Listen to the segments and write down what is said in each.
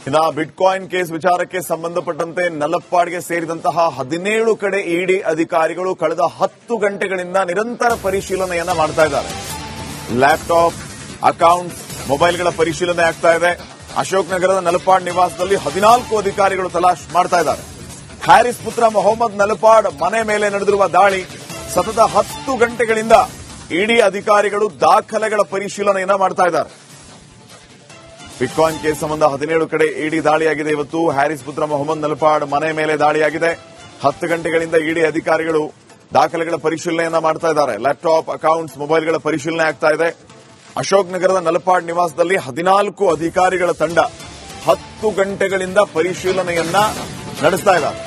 ಇನ್ನು bitcoin case ವಿಚಾರಕ್ಕೆ ಸಂಬಂಧಪಟ್ಟಂತೆ ನಲಪ್ಪಾಡ್ಗೆ ಸೇರಿದಂತಹ 17 ಕಡೆ ಇಡಿ ಅಧಿಕಾರಿಗಳು ಕಳೆದ 10 ಗಂಟೆಗಳಿಂದ ನಿರಂತರ ಪರಿಶೀಲನೆಯನ್ನ ಮಾಡ್ತಾ ಇದ್ದಾರೆ. ಲ್ಯಾಪ್ಟಾಪ್, ಅಕೌಂಟ್ಸ್, ಮೊಬೈಲ್ಗಳ ಪರಿಶೀಲನೆ ಆಗ್ತಾ ಇದೆ. ಅಶೋಕ್ ನಗರದ ನಲಪಾಡ್ ನಿವಾಸದಲ್ಲಿ 14 ಅಧಿಕಾರಿಗಳು ತಲಾಶ್ ಮಾಡ್ತಾ ಇದ್ದಾರೆ. ಹ್ಯಾರಿಸ್ ಪುತ್ರ ಮೊಹಮ್ಮದ್ ನಲಪಾಡ್ ಮನೆ ಮೇಲೆ ನಡೆದಿರುವ ದಾಳಿ ಸತತ 10 ಗಂಟೆಗಳಿಂದ ಇಡಿ ಅಧಿಕಾರಿಗಳು ದಾಖಲೆಗಳ ಪರಿಶೀಲನೆಯನ್ನ ಮಾಡ್ತಾ ಇದ್ದಾರೆ. ಬಿಟ್ಕಾಯಿನ್ ಕೇಸ್ ಸಂಬಂಧ 17 ಕಡೆ ಇಡಿ ದಾಳಿಯಾಗಿದೆ. ಇವತ್ತು ಹ್ಯಾರಿಸ್ ಪುತ್ರ ಮೊಹಮ್ಮದ್ ನಲಪಾಡ್ ಮನೆ ಮೇಲೆ ದಾಳಿಯಾಗಿದೆ. 10 ಗಂಟೆಗಳಿಂದ ಇಡಿ ಅಧಿಕಾರಿಗಳು ದಾಖಲೆಗಳ ಪರಿಶೀಲನೆಯನ್ನ ಮಾಡ್ತಾ ಇದ್ದಾರೆ. ಲ್ಯಾಪ್ಟಾಪ್, ಅಕೌಂಟ್ಸ್, ಮೊಬೈಲ್ಗಳ ಪರಿಶೀಲನೆ ಆಗ್ತಾ ಇದೆ. ಅಶೋಕ್ ನಗರದ ನಲಪಾಡ್ ನಿವಾಸದಲ್ಲಿ 14 ಅಧಿಕಾರಿಗಳ ತಂಡ 10 ಗಂಟೆಗಳಿಂದ ಪರಿಶೀಲನೆಯನ್ನ ನಡೆಸ್ತಾ ಇದ್ದಾರೆ.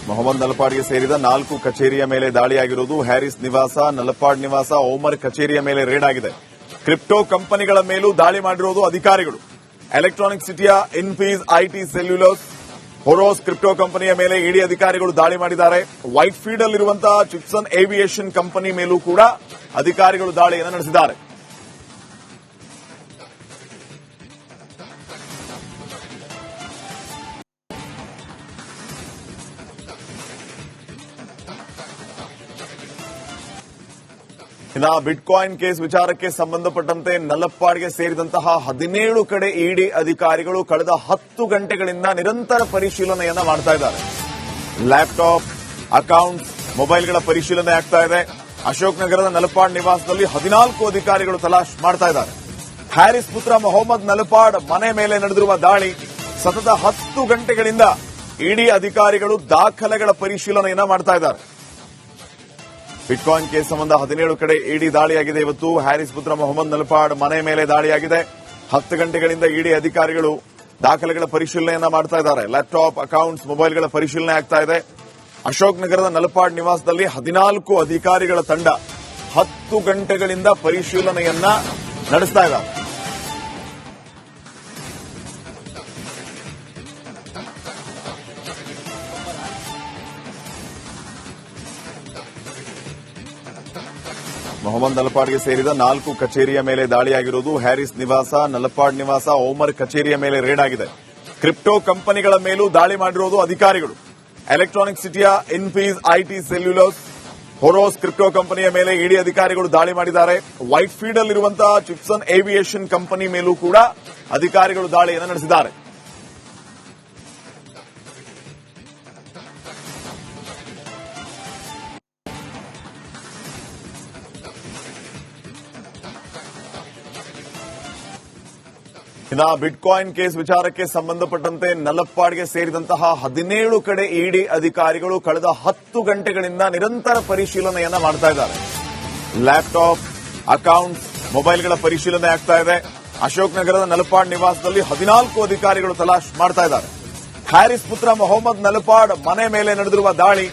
ಮೊಹಮ್ಮದ್ ನಲಪಾಡ್ಗೆ ಸೇರಿದ 4 ಕಚೇರಿಯ ಮೇಲೆ ದಾಳಿಯಾಗಿರುವುದು. ಹ್ಯಾರಿಸ್ ನಿವಾಸ, ನಲಪಾಡ್ ನಿವಾಸ, ಓಮರ್ ಕಚೇರಿಯ ಮೇಲೆ ರೇಡ್ ಆಗಿದೆ. ಕ್ರಿಪ್ಟೋ ಕಂಪನಿಗಳ ಮೇಲೂ ದಾಳಿ ಮಾಡಿರುವುದು ಅಧಿಕಾರಿಗಳು. ಎಲೆಕ್ಟ್ರಾನಿಕ್ ಸಿಟಿಯ ಇನ್ಫೀಸ್, ಐಟಿ ಸೆಲ್ಯುಲೋಸ್, ಹೊರೋಸ್ ಕ್ರಿಪ್ಟೋ ಕಂಪನಿಯ ಮೇಲೆ ಇಡಿ ಅಧಿಕಾರಿಗಳು ದಾಳಿ ಮಾಡಿದ್ದಾರೆ. ವೈಟ್ ಫೀಲ್ಡ್ ಅಲ್ಲಿರುವಂತಹ ಚಿಪ್ಸನ್ ಏವಿಯೇಷನ್ ಕಂಪನಿ ಮೇಲೂ ಕೂಡ ಅಧಿಕಾರಿಗಳು ದಾಳಿಯನ್ನು ನಡೆಸಿದ್ದಾರೆ. ಇನ್ನು ಬಿಟ್ಕಾಯಿನ್ ಕೇಸ್ ವಿಚಾರಕ್ಕೆ ಸಂಬಂಧಪಟ್ಟಂತೆ ನಲಪ್ಪಾಡ್ಗೆ ಸೇರಿದಂತಹ 17 ಕಡೆ ಇಡಿ ಅಧಿಕಾರಿಗಳು ಕಳೆದ 10 ಗಂಟೆಗಳಿಂದ ನಿರಂತರ ಪರಿಶೀಲನೆಯನ್ನ ಮಾಡ್ತಾ ಇದ್ದಾರೆ. ಲ್ಯಾಪ್ಟಾಪ್, ಅಕೌಂಟ್ಸ್, ಮೊಬೈಲ್ಗಳ ಪರಿಶೀಲನೆ ಆಗ್ತಾ ಇದೆ. ಅಶೋಕ್ ನಗರದ ನಲಪಾಡ್ ನಿವಾಸದಲ್ಲಿ 14 ಅಧಿಕಾರಿಗಳು ತಲಾಶ್ ಮಾಡ್ತಾ ಇದ್ದಾರೆ. ಹ್ಯಾರಿಸ್ ಪುತ್ರ ಮೊಹಮ್ಮದ್ ನಲಪಾಡ್ ಮನೆ ಮೇಲೆ ನಡೆದಿರುವ ದಾಳಿ ಸತತ 10 ಗಂಟೆಗಳಿಂದ ಇಡಿ ಅಧಿಕಾರಿಗಳು ದಾಖಲೆಗಳ ಪರಿಶೀಲನೆಯನ್ನ ಮಾಡ್ತಾ ಇದ್ದಾರೆ. ಬಿಟ್ಕಾಯಿನ್ ಕೇಸ್ ಸಂಬಂಧ 17 ಕಡೆ ಇಡಿ ದಾಳಿಯಾಗಿದೆ. ಇವತ್ತು ಹ್ಯಾರಿಸ್ ಪುತ್ರ ಮೊಹಮ್ಮದ್ ನಲಪಾಡ್ ಮನೆ ಮೇಲೆ ದಾಳಿಯಾಗಿದೆ. 10 ಗಂಟೆಗಳಿಂದ ಇಡಿ ಅಧಿಕಾರಿಗಳು ದಾಖಲೆಗಳ ಪರಿಶೀಲನೆಯನ್ನ ಮಾಡ್ತಾ ಇದ್ದಾರೆ. ಲ್ಯಾಪ್ಟಾಪ್, ಅಕೌಂಟ್ಸ್, ಮೊಬೈಲ್ಗಳ ಪರಿಶೀಲನೆ ಆಗ್ತಾ ಇದೆ. ಅಶೋಕ್ ನಗರದ ನಲಪಾಡ್ ನಿವಾಸದಲ್ಲಿ 14 ಅಧಿಕಾರಿಗಳ ತಂಡ 10 ಗಂಟೆಗಳಿಂದ ಪರಿಶೀಲನೆಯನ್ನ ನಡೆಸ್ತಾ ಇದ್ದಾರೆ. ಮೊಹಮ್ಮದ್ ನಲಪಾಡ್ಗೆ ಸೇರಿದ 4 ಕಚೇರಿಯ ಮೇಲೆ ದಾಳಿಯಾಗಿರುವುದು. ಹ್ಯಾರಿಸ್ ನಿವಾಸ, ನಲಪಾಡ್ ನಿವಾಸ, ಓಮರ್ ಕಚೇರಿಯ ಮೇಲೆ ರೇಡ್ ಆಗಿದೆ. ಕ್ರಿಪ್ಟೋ ಕಂಪನಿಗಳ ಮೇಲೂ ದಾಳಿ ಮಾಡಿರುವುದು ಅಧಿಕಾರಿಗಳು. ಎಲೆಕ್ಟ್ರಾನಿಕ್ ಸಿಟಿಯ ಇನ್ಫೀಸ್, ಐಟಿ ಸೆಲ್ಯುಲೋಸ್, ಹೊರೋಸ್ ಕ್ರಿಪ್ಟೋ ಕಂಪನಿಯ ಮೇಲೆ ಇಡಿ ಅಧಿಕಾರಿಗಳು ದಾಳಿ ಮಾಡಿದ್ದಾರೆ. ವೈಟ್ ಫೀಲ್ಡ್ ಅಲ್ಲಿರುವಂತಹ ಚಿಪ್ಸನ್ ಏವಿಯೇಷನ್ ಕಂಪನಿ ಮೇಲೂ ಕೂಡ ಅಧಿಕಾರಿಗಳು ದಾಳಿಯನ್ನು ನಡೆಸಿದ್ದಾರೆ. ಇನ್ನು ಬಿಟ್ಕಾಯಿನ್ ಕೇಸ್ ವಿಚಾರಕ್ಕೆ ಸಂಬಂಧಪಟ್ಟಂತೆ ನಲಪ್ಪಾಡ್ಗೆ ಸೇರಿದಂತಹ 17 ಕಡೆ ಇಡಿ ಅಧಿಕಾರಿಗಳು ಕಳೆದ 10 ಗಂಟೆಗಳಿಂದ ನಿರಂತರ ಪರಿಶೀಲನೆಯನ್ನ ಮಾಡ್ತಾ ಇದ್ದಾರೆ. ಲ್ಯಾಪ್ಟಾಪ್, ಅಕೌಂಟ್ಸ್, ಮೊಬೈಲ್ಗಳ ಪರಿಶೀಲನೆ ಆಗ್ತಾ ಇದೆ. ಅಶೋಕ್ ನಗರದ ನಲಪಾಡ್ ನಿವಾಸದಲ್ಲಿ 14 ಅಧಿಕಾರಿಗಳು ತಲಾಶ್ ಮಾಡ್ತಾ ಇದ್ದಾರೆ. ಹ್ಯಾರಿಸ್ ಪುತ್ರ ಮೊಹಮ್ಮದ್ ನಲಪಾಡ್ ಮನೆ ಮೇಲೆ ನಡೆದಿರುವ ದಾಳಿ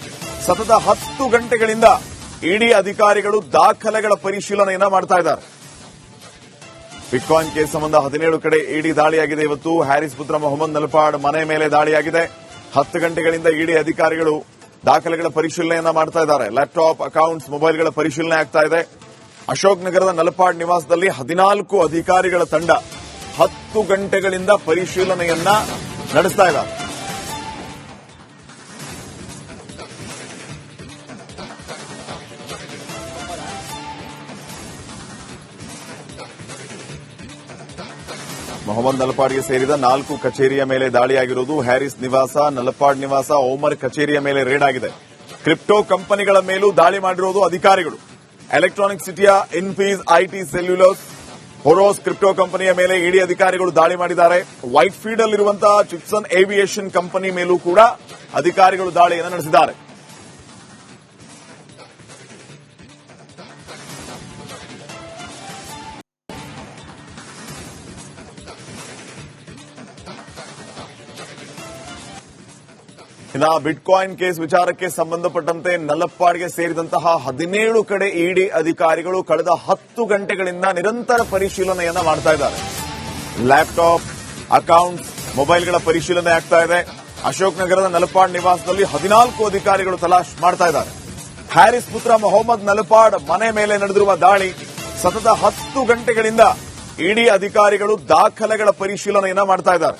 ಸತತ 10 ಗಂಟೆಗಳಿಂದ ಇಡಿ ಅಧಿಕಾರಿಗಳು ದಾಖಲೆಗಳ ಪರಿಶೀಲನೆಯನ್ನ ಮಾಡ್ತಾ ಇದ್ದಾರೆ. ಬಿಟ್ಕಾಯಿನ್ ಕೇಸ್ ಸಂಬಂಧ 17 ಕಡೆ ಇಡಿ ದಾಳಿಯಾಗಿದೆ. ಇವತ್ತು ಹ್ಯಾರಿಸ್ ಪುತ್ರ ಮೊಹಮ್ಮದ್ ನಲಪಾಡ್ ಮನೆ ಮೇಲೆ ದಾಳಿಯಾಗಿದೆ. 10 ಗಂಟೆಗಳಿಂದ ಇಡಿ ಅಧಿಕಾರಿಗಳು ದಾಖಲೆಗಳ ಪರಿಶೀಲನೆಯನ್ನ ಮಾಡ್ತಾ ಇದ್ದಾರೆ. ಲ್ಯಾಪ್ಟಾಪ್, ಅಕೌಂಟ್ಸ್, ಮೊಬೈಲ್ಗಳ ಪರಿಶೀಲನೆ ಆಗ್ತಾ ಇದೆ. ಅಶೋಕ್ ನಗರದ ನಲಪಾಡ್ ನಿವಾಸದಲ್ಲಿ 14 ಅಧಿಕಾರಿಗಳ ತಂಡ 10 ಗಂಟೆಗಳಿಂದ ಪರಿಶೀಲನೆಯನ್ನ ನಡೆಸ್ತಾ ಇದ್ದಾರೆ. ಮೊಹಮ್ಮದ್ ನಲಪಾಡ್ಗೆ ಸೇರಿದ 4 ಕಚೇರಿಯ ಮೇಲೆ ದಾಳಿಯಾಗಿರುವುದು. ಹ್ಯಾರಿಸ್ ನಿವಾಸ, ನಲಪಾಡ್ ನಿವಾಸ, ಓಮರ್ ಕಚೇರಿಯ ಮೇಲೆ ರೇಡ್ ಆಗಿದೆ. ಕ್ರಿಪ್ಟೋ ಕಂಪನಿಗಳ ಮೇಲೂ ದಾಳಿ ಮಾಡಿರುವುದು ಅಧಿಕಾರಿಗಳು. ಎಲೆಕ್ಟ್ರಾನಿಕ್ ಸಿಟಿಯ ಇನ್ಫೀಸ್, ಐಟಿ ಸೆಲ್ಯುಲೋಸ್, ಹೊರೋಸ್ ಕ್ರಿಪ್ಟೋ ಕಂಪನಿಯ ಮೇಲೆ ಇಡಿ ಅಧಿಕಾರಿಗಳು ದಾಳಿ ಮಾಡಿದ್ದಾರೆ. ವೈಟ್ ಫೀಲ್ಡ್ ಅಲ್ಲಿರುವಂತಹ ಚಿಪ್ಸನ್ ಏವಿಯೇಷನ್ ಕಂಪನಿ ಮೇಲೂ ಕೂಡ ಅಧಿಕಾರಿಗಳು ದಾಳಿಯನ್ನು ನಡೆಸಿದ್ದಾರೆ. ಇನ್ನು ಬಿಟ್ಕಾಯಿನ್ ಕೇಸ್ ವಿಚಾರಕ್ಕೆ ಸಂಬಂಧಪಟ್ಟಂತೆ ನಲಪ್ಪಾಡ್ಗೆ ಸೇರಿದಂತಹ 17 ಕಡೆ ಇಡಿ ಅಧಿಕಾರಿಗಳು ಕಳೆದ 10 ಗಂಟೆಗಳಿಂದ ನಿರಂತರ ಪರಿಶೀಲನೆಯನ್ನ ಮಾಡ್ತಾ ಇದ್ದಾರೆ. ಲ್ಯಾಪ್ಟಾಪ್, ಅಕೌಂಟ್ಸ್, ಮೊಬೈಲ್ಗಳ ಪರಿಶೀಲನೆ ಆಗ್ತಾ ಇದೆ. ಅಶೋಕ್ ನಗರದ ನಲಪಾಡ್ ನಿವಾಸದಲ್ಲಿ 14 ಅಧಿಕಾರಿಗಳು ತಲಾಶ್ ಮಾಡ್ತಾ ಇದ್ದಾರೆ. ಹ್ಯಾರಿಸ್ ಪುತ್ರ ಮೊಹಮ್ಮದ್ ನಲಪಾಡ್ ಮನೆ ಮೇಲೆ ನಡೆದಿರುವ ದಾಳಿ ಸತತ 10 ಗಂಟೆಗಳಿಂದ ಇಡಿ ಅಧಿಕಾರಿಗಳು ದಾಖಲೆಗಳ ಪರಿಶೀಲನೆಯನ್ನ ಮಾಡ್ತಾ ಇದ್ದಾರೆ.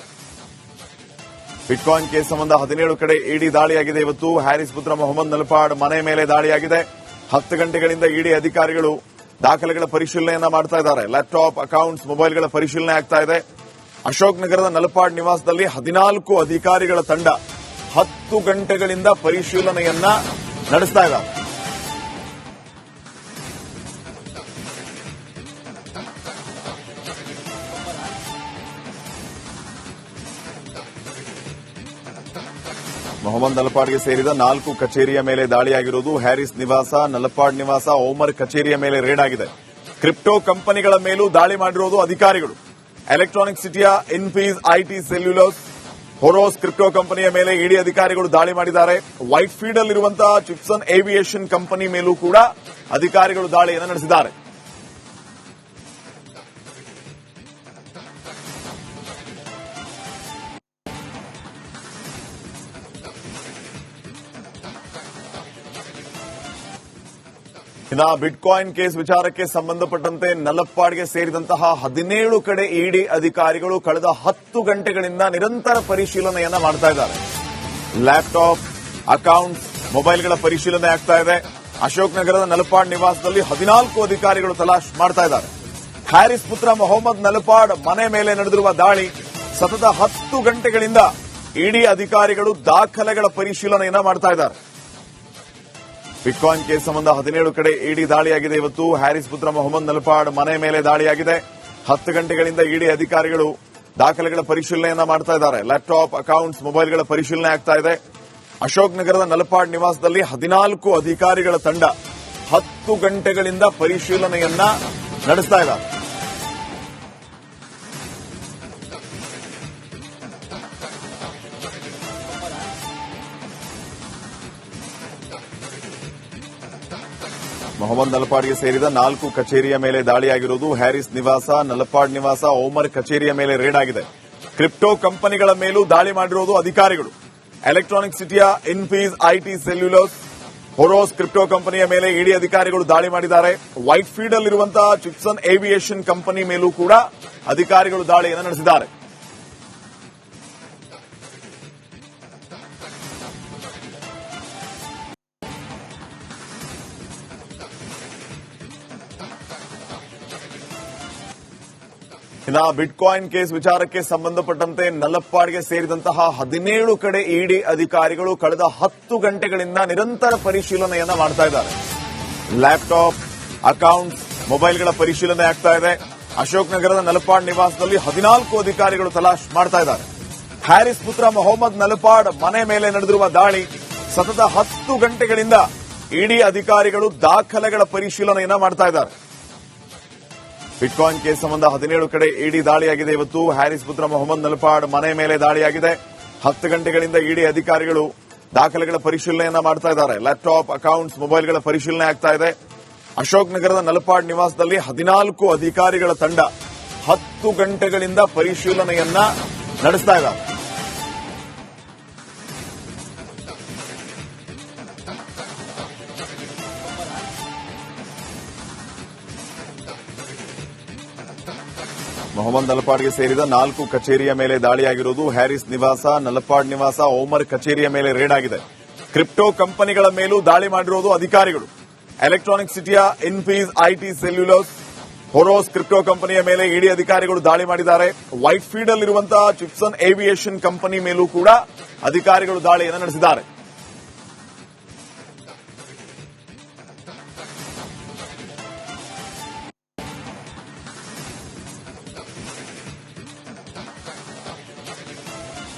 ಬಿಟ್ಕಾಯಿನ್ ಕೇಸ್ ಸಂಬಂಧ 17 ಕಡೆ ಇಡಿ ದಾಳಿಯಾಗಿದೆ. ಇವತ್ತು ಹ್ಯಾರಿಸ್ ಪುತ್ರ ಮೊಹಮ್ಮದ್ ನಲಪಾಡ್ ಮನೆ ಮೇಲೆ ದಾಳಿಯಾಗಿದೆ. 10 ಗಂಟೆಗಳಿಂದ ಇಡಿ ಅಧಿಕಾರಿಗಳು ದಾಖಲೆಗಳ ಪರಿಶೀಲನೆಯನ್ನ ಮಾಡ್ತಾ ಇದ್ದಾರೆ. ಲ್ಯಾಪ್ಟಾಪ್, ಅಕೌಂಟ್ಸ್, ಮೊಬೈಲ್ಗಳ ಪರಿಶೀಲನೆ ಆಗ್ತಾ ಇದೆ. ಅಶೋಕ್ ನಗರದ ನಲಪಾಡ್ ನಿವಾಸದಲ್ಲಿ 14 ಅಧಿಕಾರಿಗಳ ತಂಡ 10 ಗಂಟೆಗಳಿಂದ ಪರಿಶೀಲನೆಯನ್ನ ನಡೆಸ್ತಾ ಇದ್ದಾರೆ. ಮೊಹಮ್ಮದ್ ನಲಪಾಡ್ಗೆ ಸೇರಿದ 4 ಕಚೇರಿಯ ಮೇಲೆ ದಾಳಿಯಾಗಿರುವುದು. ಹ್ಯಾರಿಸ್ ನಿವಾಸ, ನಲಪಾಡ್ ನಿವಾಸ, ಓಮರ್ ಕಚೇರಿಯ ಮೇಲೆ ರೇಡ್ ಆಗಿದೆ. ಕ್ರಿಪ್ಟೋ ಕಂಪನಿಗಳ ಮೇಲೂ ದಾಳಿ ಮಾಡಿರುವುದು ಅಧಿಕಾರಿಗಳು. ಎಲೆಕ್ಟ್ರಾನಿಕ್ ಸಿಟಿಯ ಇನ್ಫೀಸ್ ಐಟಿ ಸೆಲ್ಯುಲೋಸ್ ಹೊರೋಸ್ ಕ್ರಿಪ್ಟೋ ಕಂಪನಿಯ ಮೇಲೆ ಇಡಿ ಅಧಿಕಾರಿಗಳು ದಾಳಿ ಮಾಡಿದ್ದಾರೆ. ವೈಟ್ ಫೀಲ್ಡ್ ಅಲ್ಲಿರುವಂತಹ ಚಿಪ್ಸನ್ ಏವಿಯೇಷನ್ ಕಂಪನಿ ಮೇಲೂ ಕೂಡ ಅಧಿಕಾರಿಗಳು ದಾಳಿಯನ್ನು ನಡೆಸಿದ್ದಾರೆ. ಇನ್ನು ಬಿಟ್ಕಾಯಿನ್ ಕೇಸ್ ವಿಚಾರಕ್ಕೆ ಸಂಬಂಧಪಟ್ಟಂತೆ ನಲಪ್ಪಾಡ್ಗೆ ಸೇರಿದಂತಹ 17 ಕಡೆ ಇಡಿ ಅಧಿಕಾರಿಗಳು ಕಳೆದ 10 ಗಂಟೆಗಳಿಂದ ನಿರಂತರ ಪರಿಶೀಲನೆಯನ್ನ ಮಾಡ್ತಾ ಇದ್ದಾರೆ. ಲ್ಯಾಪ್ಟಾಪ್, ಅಕೌಂಟ್ಸ್, ಮೊಬೈಲ್ಗಳ ಪರಿಶೀಲನೆ ಆಗ್ತಾ ಇದೆ. ಅಶೋಕ್ ನಗರದ ನಲಪಾಡ್ ನಿವಾಸದಲ್ಲಿ 14 ಅಧಿಕಾರಿಗಳು ತಲಾಶ್ ಮಾಡ್ತಾ ಇದ್ದಾರೆ. ಹ್ಯಾರಿಸ್ ಪುತ್ರ ಮೊಹಮ್ಮದ್ ನಲಪಾಡ್ ಮನೆ ಮೇಲೆ ನಡೆದಿರುವ ದಾಳಿ ಸತತ 10 ಗಂಟೆಗಳಿಂದ ಇಡಿ ಅಧಿಕಾರಿಗಳು ದಾಖಲೆಗಳ ಪರಿಶೀಲನೆಯನ್ನ ಮಾಡ್ತಾ ಇದ್ದಾರೆ. ಬಿಟ್ಕಾಯಿನ್ ಕೇಸ್ ಸಂಬಂಧ 17 ಕಡೆ ಇಡಿ ದಾಳಿಯಾಗಿದೆ. ಇವತ್ತು ಹ್ಯಾರಿಸ್ ಪುತ್ರ ಮೊಹಮ್ಮದ್ ನಲಪಾಡ್ ಮನೆ ಮೇಲೆ ದಾಳಿಯಾಗಿದೆ. 10 ಗಂಟೆಗಳಿಂದ ಇಡಿ ಅಧಿಕಾರಿಗಳು ದಾಖಲೆಗಳ ಪರಿಶೀಲನೆಯನ್ನ ಮಾಡ್ತಾ ಇದ್ದಾರೆ. ಲ್ಯಾಪ್ಟಾಪ್, ಅಕೌಂಟ್ಸ್, ಮೊಬೈಲ್ಗಳ ಪರಿಶೀಲನೆ ಆಗ್ತಾ ಇದೆ. ಅಶೋಕ್ ನಗರದ ನಲಪಾಡ್ ನಿವಾಸದಲ್ಲಿ 14 ಅಧಿಕಾರಿಗಳ ತಂಡ 10 ಗಂಟೆಗಳಿಂದ ಪರಿಶೀಲನೆಯನ್ನ ನಡೆಸ್ತಾ ಇದ್ದಾರೆ. ಮೊಹಮ್ಮದ್ ನಲಪಾಡ್ಗೆ ಸೇರಿದ 4 ಕಚೇರಿಯ ಮೇಲೆ ದಾಳಿಯಾಗಿರುವುದು. ಹ್ಯಾರಿಸ್ ನಿವಾಸ, ನಲಪಾಡ್ ನಿವಾಸ, ಓಮರ್ ಕಚೇರಿಯ ಮೇಲೆ ರೇಡ್ ಆಗಿದೆ. ಕ್ರಿಪ್ಟೋ ಕಂಪನಿಗಳ ಮೇಲೂ ದಾಳಿ ಮಾಡಿರುವುದು ಅಧಿಕಾರಿಗಳು. ಎಲೆಕ್ಟ್ರಾನಿಕ್ ಸಿಟಿಯ ಇನ್ಫೀಸ್ ಐಟಿ ಸೆಲ್ಯುಲೋಸ್ ಹೊರೋಸ್ ಕ್ರಿಪ್ಟೋ ಕಂಪನಿಯ ಮೇಲೆ ಇಡಿ ಅಧಿಕಾರಿಗಳು ದಾಳಿ ಮಾಡಿದ್ದಾರೆ. ವೈಟ್ ಫೀಲ್ಡ್ ಅಲ್ಲಿರುವಂತಹ ಚಿಪ್ಸನ್ ಏವಿಯೇಷನ್ ಕಂಪನಿ ಮೇಲೂ ಕೂಡ ಅಧಿಕಾರಿಗಳು ದಾಳಿಯನ್ನು ನಡೆಸಿದ್ದಾರೆ. ಇನ್ನು ಬಿಟ್ಕಾಯಿನ್ ಕೇಸ್ ವಿಚಾರಕ್ಕೆ ಸಂಬಂಧಪಟ್ಟಂತೆ ನಲಪ್ಪಾಡ್ಗೆ ಸೇರಿದಂತಹ 17 ಕಡೆ ಇಡಿ ಅಧಿಕಾರಿಗಳು ಕಳೆದ 10 ಗಂಟೆಗಳಿಂದ ನಿರಂತರ ಪರಿಶೀಲನೆಯನ್ನ ಮಾಡ್ತಾ ಇದ್ದಾರೆ. ಲ್ಯಾಪ್ಟಾಪ್, ಅಕೌಂಟ್ಸ್, ಮೊಬೈಲ್ಗಳ ಪರಿಶೀಲನೆ ಆಗ್ತಾ ಇದೆ. ಅಶೋಕ್ ನಗರದ ನಲಪಾಡ್ ನಿವಾಸದಲ್ಲಿ 14 ಅಧಿಕಾರಿಗಳು ತಲಾಶ್ ಮಾಡ್ತಾ ಇದ್ದಾರೆ. ಹ್ಯಾರಿಸ್ ಪುತ್ರ ಮೊಹಮ್ಮದ್ ನಲಪಾಡ್ ಮನೆ ಮೇಲೆ ನಡೆದಿರುವ ದಾಳಿ ಸತತ 10 ಗಂಟೆಗಳಿಂದ ಇಡಿ ಅಧಿಕಾರಿಗಳು ದಾಖಲೆಗಳ ಪರಿಶೀಲನೆಯನ್ನ ಮಾಡ್ತಾ ಇದ್ದಾರೆ. ಬಿಟ್ಕಾಯಿನ್ ಕೇಸ್ ಸಂಬಂಧ 17 ಕಡೆ ಇಡಿ ದಾಳಿಯಾಗಿದೆ. ಇವತ್ತು ಹ್ಯಾರಿಸ್ ಪುತ್ರ ಮೊಹಮ್ಮದ್ ನಲಪಾಡ್ ಮನೆ ಮೇಲೆ ದಾಳಿಯಾಗಿದೆ. 10 ಗಂಟೆಗಳಿಂದ ಇಡಿ ಅಧಿಕಾರಿಗಳು ದಾಖಲೆಗಳ ಪರಿಶೀಲನೆಯನ್ನ ಮಾಡ್ತಾ ಇದ್ದಾರೆ. ಲ್ಯಾಪ್ಟಾಪ್, ಅಕೌಂಟ್ಸ್, ಮೊಬೈಲ್ಗಳ ಪರಿಶೀಲನೆ ಆಗ್ತಾ ಇದೆ. ಅಶೋಕ್ ನಗರದ ನಲಪಾಡ್ ನಿವಾಸದಲ್ಲಿ 14 ಅಧಿಕಾರಿಗಳ ತಂಡ 10 ಗಂಟೆಗಳಿಂದ ಪರಿಶೀಲನೆಯನ್ನ ನಡೆಸ್ತಾ ಇದ್ದಾರೆ. ಮೊಹಮ್ಮದ್ ನಲಪಾಡ್ಗೆ ಸೇರಿದ 4 ಕಚೇರಿಯ ಮೇಲೆ ದಾಳಿಯಾಗಿರುವುದು. ಹ್ಯಾರಿಸ್ ನಿವಾಸ, ನಲಪಾಡ್ ನಿವಾಸ, ಓಮರ್ ಕಚೇರಿಯ ಮೇಲೆ ರೇಡ್ ಆಗಿದೆ. ಕ್ರಿಪ್ಟೋ ಕಂಪನಿಗಳ ಮೇಲೂ ದಾಳಿ ಮಾಡಿರುವುದು ಅಧಿಕಾರಿಗಳು. ಎಲೆಕ್ಟ್ರಾನಿಕ್ ಸಿಟಿಯ ಇನ್ಫೀಸ್ ಐಟಿ ಸೆಲ್ಯುಲೋಸ್ ಹೊರೋಸ್ ಕ್ರಿಪ್ಟೋ ಕಂಪನಿಯ ಮೇಲೆ ಇಡಿ ಅಧಿಕಾರಿಗಳು ದಾಳಿ ಮಾಡಿದ್ದಾರೆ. ವೈಟ್ ಫೀಲ್ಡ್ ಅಲ್ಲಿರುವಂತಹ ಚಿಪ್ಸನ್ ಏವಿಯೇಷನ್ ಕಂಪನಿ ಮೇಲೂ ಕೂಡ ಅಧಿಕಾರಿಗಳು ದಾಳಿಯನ್ನು ನಡೆಸಿದ್ದಾರೆ.